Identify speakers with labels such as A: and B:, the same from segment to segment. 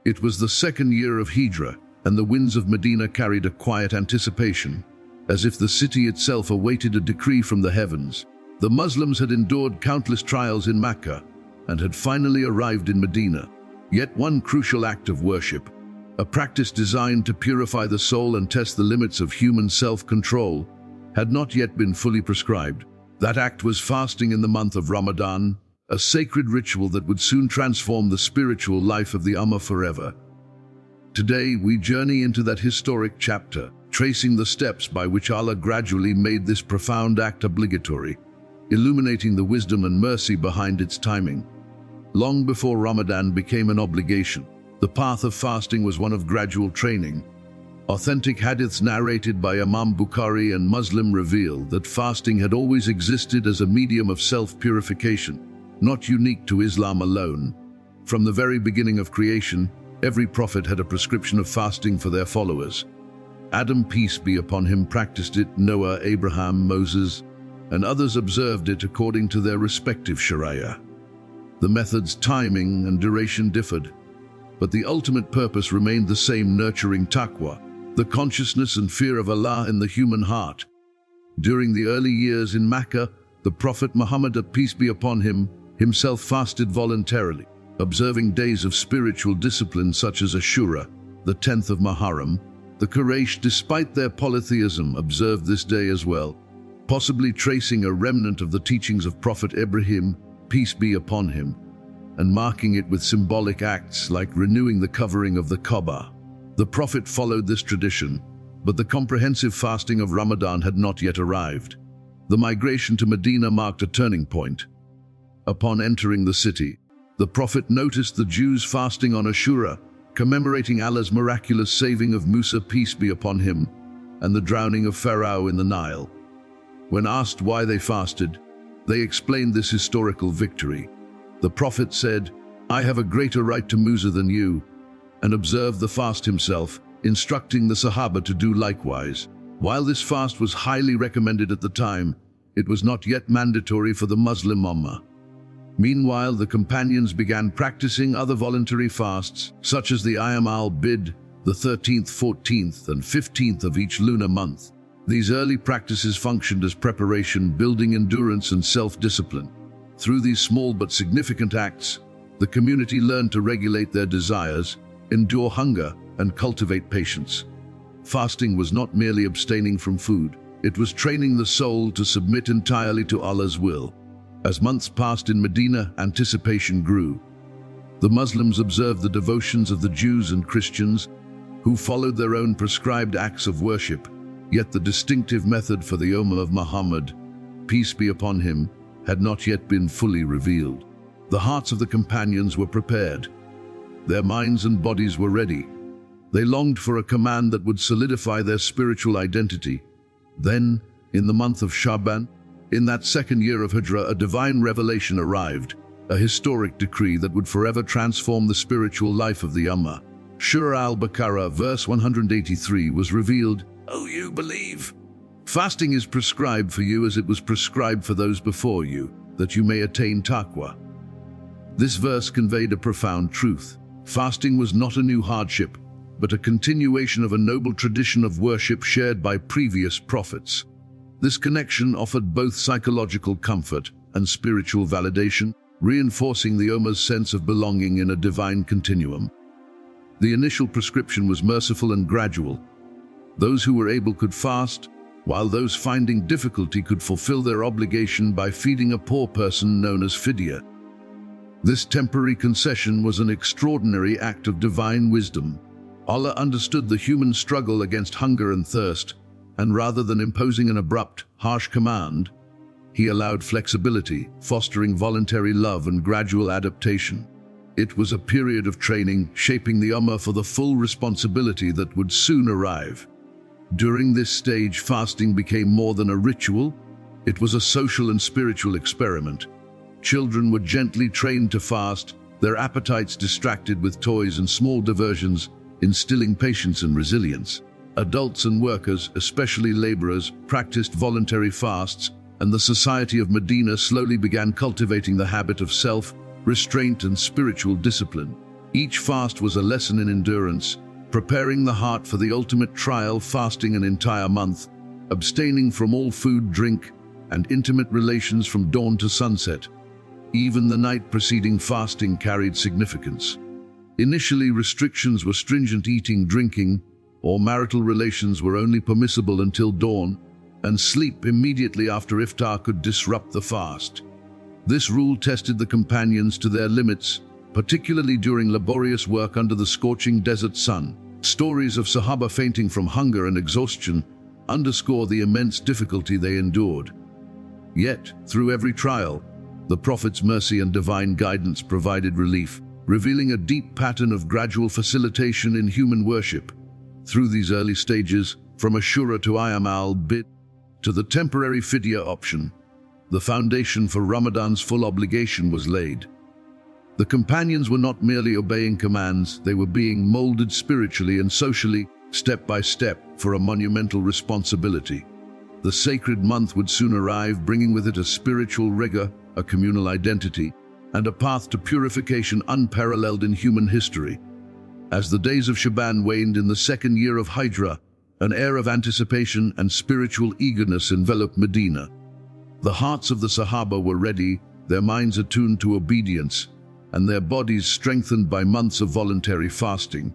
A: It was the second year of Hijrah, and the winds of Medina carried a quiet anticipation, as if the city itself awaited a decree from the heavens. The Muslims had endured countless trials in Mecca and had finally arrived in Medina. Yet one crucial act of worship, a practice designed to purify the soul and test the limits of human self-control, had not yet been fully prescribed. That act was fasting in the month of Ramadan, a sacred ritual that would soon transform the spiritual life of the Ummah forever. Today, we journey into that historic chapter, tracing the steps by which Allah gradually made this profound act obligatory, illuminating the wisdom and mercy behind its timing. Long before Ramadan became an obligation, the path of fasting was one of gradual training. Authentic hadiths narrated by Imam Bukhari and Muslim reveal that fasting had always existed as a medium of self-purification, not unique to Islam alone. From the very beginning of creation, every prophet had a prescription of fasting for their followers. Adam, peace be upon him, practiced it, Noah, Abraham, Moses, and others observed it according to their respective sharia. The method's timing and duration differed, but the ultimate purpose remained the same: nurturing taqwa, the consciousness and fear of Allah in the human heart. During the early years in Mecca, the Prophet Muhammad, peace be upon him, himself fasted voluntarily, observing days of spiritual discipline such as Ashura, the 10th of Muharram. The Quraysh, despite their polytheism, observed this day as well, possibly tracing a remnant of the teachings of Prophet Ibrahim, peace be upon him, and marking it with symbolic acts like renewing the covering of the Kaaba. The Prophet followed this tradition, but the comprehensive fasting of Ramadan had not yet arrived. The migration to Medina marked a turning point. Upon entering the city, the Prophet noticed the Jews fasting on Ashura, commemorating Allah's miraculous saving of Musa, peace be upon him, and the drowning of Pharaoh in the Nile. When asked why they fasted, they explained this historical victory. The Prophet said, "I have a greater right to Musa than you," and observed the fast himself, instructing the Sahaba to do likewise. While this fast was highly recommended at the time, it was not yet mandatory for the Muslim Ummah. Meanwhile, the companions began practicing other voluntary fasts, such as the Ayyam al-Bid, the 13th, 14th, and 15th of each lunar month. These early practices functioned as preparation, building endurance and self-discipline. Through these small but significant acts, the community learned to regulate their desires, endure hunger, and cultivate patience. Fasting was not merely abstaining from food, it was training the soul to submit entirely to Allah's will. As months passed in Medina, anticipation grew. The Muslims observed the devotions of the Jews and Christians, who followed their own prescribed acts of worship, yet the distinctive method for the Ummah of Muhammad, peace be upon him, had not yet been fully revealed. The hearts of the companions were prepared. Their minds and bodies were ready. They longed for a command that would solidify their spiritual identity. Then, in the month of Shaban, in that second year of Hijrah, a divine revelation arrived, a historic decree that would forever transform the spiritual life of the Ummah. Surah al-Baqarah, verse 183, was revealed, "O you believe! Fasting is prescribed for you as it was prescribed for those before you, that you may attain taqwa." This verse conveyed a profound truth. Fasting was not a new hardship, but a continuation of a noble tradition of worship shared by previous prophets. This connection offered both psychological comfort and spiritual validation, reinforcing the Ummah's sense of belonging in a divine continuum. The initial prescription was merciful and gradual. Those who were able could fast, while those finding difficulty could fulfill their obligation by feeding a poor person known as fidya. This temporary concession was an extraordinary act of divine wisdom. Allah understood the human struggle against hunger and thirst, and rather than imposing an abrupt, harsh command, He allowed flexibility, fostering voluntary love and gradual adaptation. It was a period of training, shaping the Ummah for the full responsibility that would soon arrive. During this stage, fasting became more than a ritual. It was a social and spiritual experiment. Children were gently trained to fast, their appetites distracted with toys and small diversions, instilling patience and resilience. Adults and workers, especially laborers, practiced voluntary fasts, and the society of Medina slowly began cultivating the habit of self-restraint and spiritual discipline. Each fast was a lesson in endurance, preparing the heart for the ultimate trial, fasting an entire month, abstaining from all food, drink, and intimate relations from dawn to sunset. Even the night preceding fasting carried significance. Initially, restrictions were stringent: eating, drinking, or marital relations were only permissible until dawn, and sleep immediately after iftar could disrupt the fast. This rule tested the companions to their limits, particularly during laborious work under the scorching desert sun. Stories of Sahaba fainting from hunger and exhaustion underscore the immense difficulty they endured. Yet, through every trial, the Prophet's mercy and divine guidance provided relief, revealing a deep pattern of gradual facilitation in human worship. Through these early stages, from Ashura to Ayam al-Bid to the temporary fidya option, the foundation for Ramadan's full obligation was laid. The companions were not merely obeying commands, they were being molded spiritually and socially, step by step, for a monumental responsibility. The sacred month would soon arrive, bringing with it a spiritual rigor, a communal identity, and a path to purification unparalleled in human history. As the days of Shaban waned in the second year of Hijrah, an air of anticipation and spiritual eagerness enveloped Medina. The hearts of the Sahaba were ready, their minds attuned to obedience, and their bodies strengthened by months of voluntary fasting.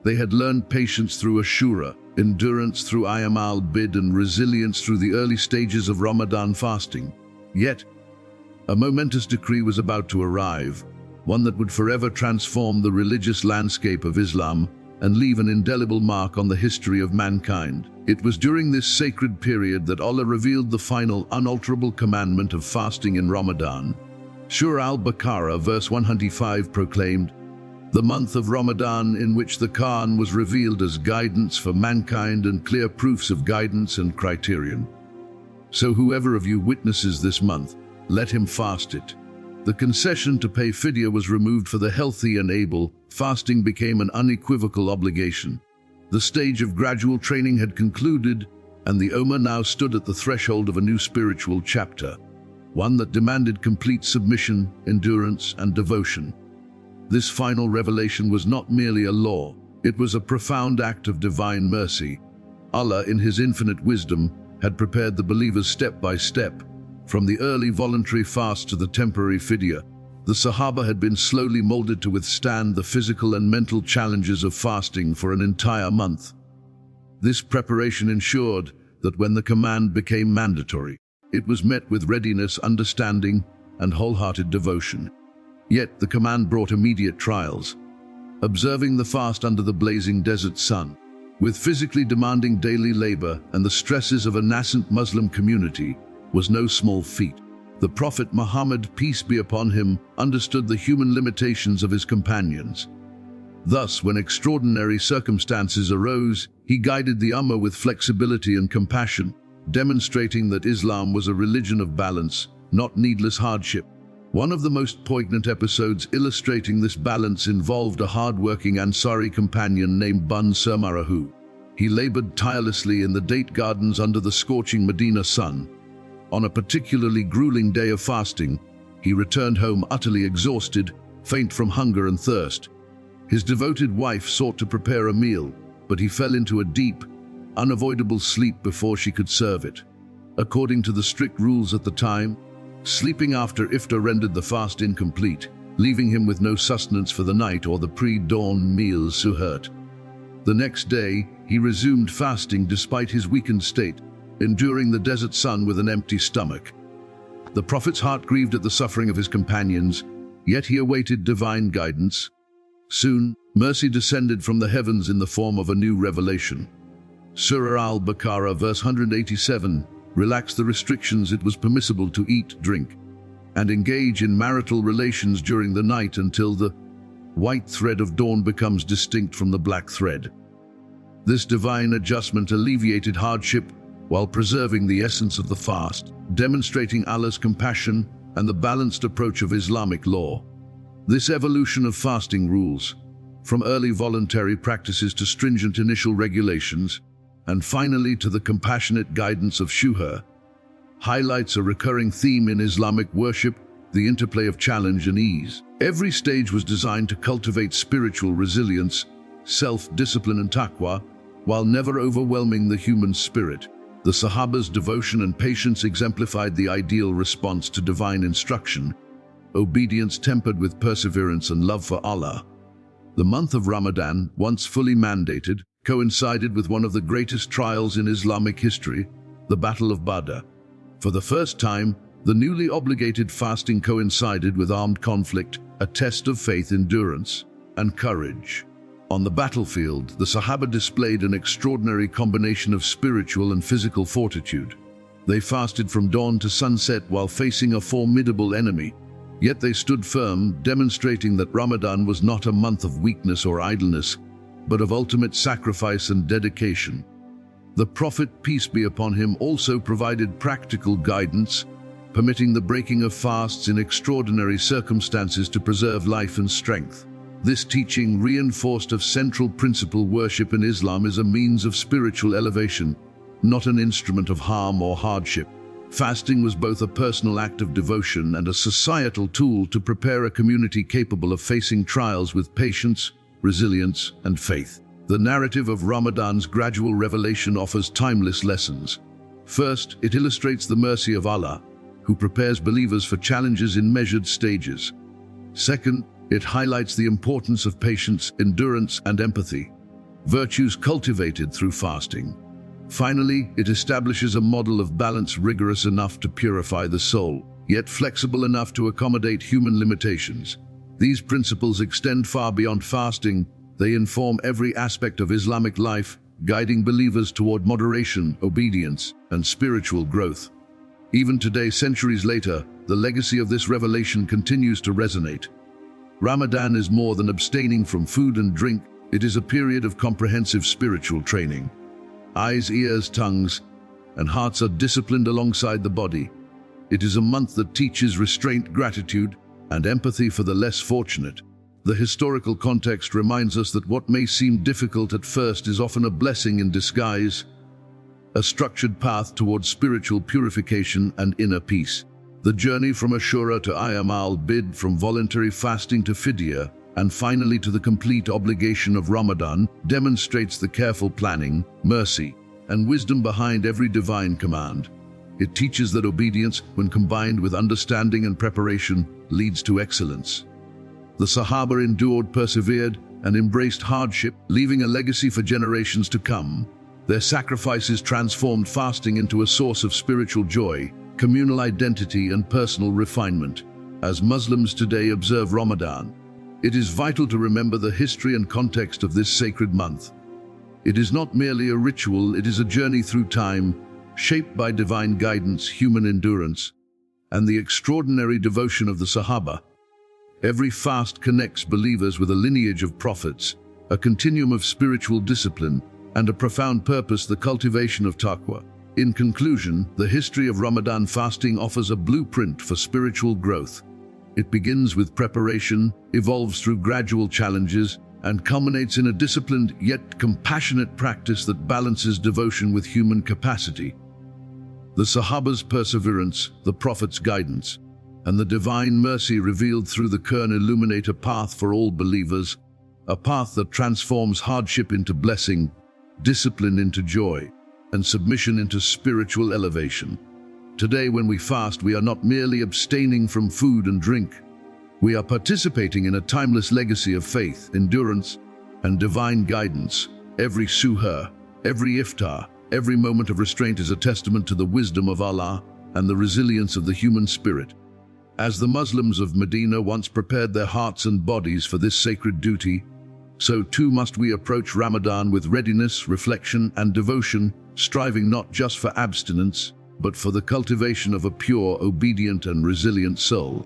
A: They had learned patience through Ashura, endurance through Ayam al-Bid, and resilience through the early stages of Ramadan fasting. Yet, a momentous decree was about to arrive, one that would forever transform the religious landscape of Islam and leave an indelible mark on the history of mankind. It was during this sacred period that Allah revealed the final, unalterable commandment of fasting in Ramadan. Surah Al-Baqarah, verse 105 proclaimed, "The month of Ramadan, in which the Quran was revealed as guidance for mankind and clear proofs of guidance and criterion. So whoever of you witnesses this month, let him fast it." The concession to pay fidya was removed for the healthy and able. Fasting became an unequivocal obligation. The stage of gradual training had concluded, and the Ummah now stood at the threshold of a new spiritual chapter, one that demanded complete submission, endurance, and devotion. This final revelation was not merely a law, it was a profound act of divine mercy. Allah, in His infinite wisdom, had prepared the believers step by step. From the early voluntary fast to the temporary fidya, the Sahaba had been slowly molded to withstand the physical and mental challenges of fasting for an entire month. This preparation ensured that when the command became mandatory, it was met with readiness, understanding, and wholehearted devotion. Yet the command brought immediate trials. Observing the fast under the blazing desert sun, with physically demanding daily labor and the stresses of a nascent Muslim community, was no small feat. The Prophet Muhammad, peace be upon him, understood the human limitations of his companions. Thus, when extraordinary circumstances arose, he guided the Ummah with flexibility and compassion, demonstrating that Islam was a religion of balance, not needless hardship. One of the most poignant episodes illustrating this balance involved a hard-working Ansari companion named Bun Surmarahu. He labored tirelessly in the date gardens under the scorching Medina sun. On a particularly grueling day of fasting, he returned home utterly exhausted, faint from hunger and thirst. His devoted wife sought to prepare a meal, but he fell into a deep, unavoidable sleep before she could serve it. According to the strict rules at the time, sleeping after iftar rendered the fast incomplete, leaving him with no sustenance for the night or the pre-dawn meal suhoor. The next day, he resumed fasting despite his weakened state, enduring the desert sun with an empty stomach. The Prophet's heart grieved at the suffering of his companions, yet he awaited divine guidance. Soon, mercy descended from the heavens in the form of a new revelation. Surah Al-Baqarah, verse 187, relaxed the restrictions. It was permissible to eat, drink, and engage in marital relations during the night until the white thread of dawn becomes distinct from the black thread. This divine adjustment alleviated hardship while preserving the essence of the fast, demonstrating Allah's compassion and the balanced approach of Islamic law. This evolution of fasting rules, from early voluntary practices to stringent initial regulations, and finally to the compassionate guidance of Shuhur, highlights a recurring theme in Islamic worship: the interplay of challenge and ease. Every stage was designed to cultivate spiritual resilience, self-discipline and taqwa, while never overwhelming the human spirit. The Sahaba's devotion and patience exemplified the ideal response to divine instruction, obedience tempered with perseverance and love for Allah. The month of Ramadan, once fully mandated, coincided with one of the greatest trials in Islamic history, the Battle of Badr. For the first time, the newly obligated fasting coincided with armed conflict, a test of faith, endurance, and courage. On the battlefield, the Sahaba displayed an extraordinary combination of spiritual and physical fortitude. They fasted from dawn to sunset while facing a formidable enemy, yet they stood firm, demonstrating that Ramadan was not a month of weakness or idleness, but of ultimate sacrifice and dedication. The Prophet, peace be upon him, also provided practical guidance, permitting the breaking of fasts in extraordinary circumstances to preserve life and strength. This teaching reinforced a central principle: worship in Islam is a means of spiritual elevation, not an instrument of harm or hardship. Fasting was both a personal act of devotion and a societal tool to prepare a community capable of facing trials with patience, resilience, and faith. The narrative of Ramadan's gradual revelation offers timeless lessons. First, it illustrates the mercy of Allah, who prepares believers for challenges in measured stages. Second, it highlights the importance of patience, endurance, and empathy, virtues cultivated through fasting. Finally, it establishes a model of balance rigorous enough to purify the soul, yet flexible enough to accommodate human limitations. These principles extend far beyond fasting. They inform every aspect of Islamic life, guiding believers toward moderation, obedience, and spiritual growth. Even today, centuries later, the legacy of this revelation continues to resonate. Ramadan is more than abstaining from food and drink. It is a period of comprehensive spiritual training. Eyes, ears, tongues, and hearts are disciplined alongside the body. It is a month that teaches restraint, gratitude, and empathy for the less fortunate. The historical context reminds us that what may seem difficult at first is often a blessing in disguise, a structured path towards spiritual purification and inner peace. The journey from Ashura to Ayyam al-Bid, from voluntary fasting to fidya, and finally to the complete obligation of Ramadan, demonstrates the careful planning, mercy, and wisdom behind every divine command. It teaches that obedience, when combined with understanding and preparation, leads to excellence. The Sahaba endured, persevered, and embraced hardship, leaving a legacy for generations to come. Their sacrifices transformed fasting into a source of spiritual joy, communal identity, and personal refinement. As Muslims today observe Ramadan, it is vital to remember the history and context of this sacred month. It is not merely a ritual, it is a journey through time, shaped by divine guidance, human endurance, and the extraordinary devotion of the Sahaba. Every fast connects believers with a lineage of prophets, a continuum of spiritual discipline, and a profound purpose: the cultivation of taqwa. In conclusion, the history of Ramadan fasting offers a blueprint for spiritual growth. It begins with preparation, evolves through gradual challenges, and culminates in a disciplined yet compassionate practice that balances devotion with human capacity. The Sahaba's perseverance, the Prophet's guidance, and the divine mercy revealed through the Quran illuminate a path for all believers, a path that transforms hardship into blessing, discipline into joy, and submission into spiritual elevation. Today, when we fast, we are not merely abstaining from food and drink. We are participating in a timeless legacy of faith, endurance, and divine guidance. Every suhoor, every iftar, every moment of restraint is a testament to the wisdom of Allah and the resilience of the human spirit. As the Muslims of Medina once prepared their hearts and bodies for this sacred duty, so too must we approach Ramadan with readiness, reflection, and devotion, striving not just for abstinence, but for the cultivation of a pure, obedient, and resilient soul.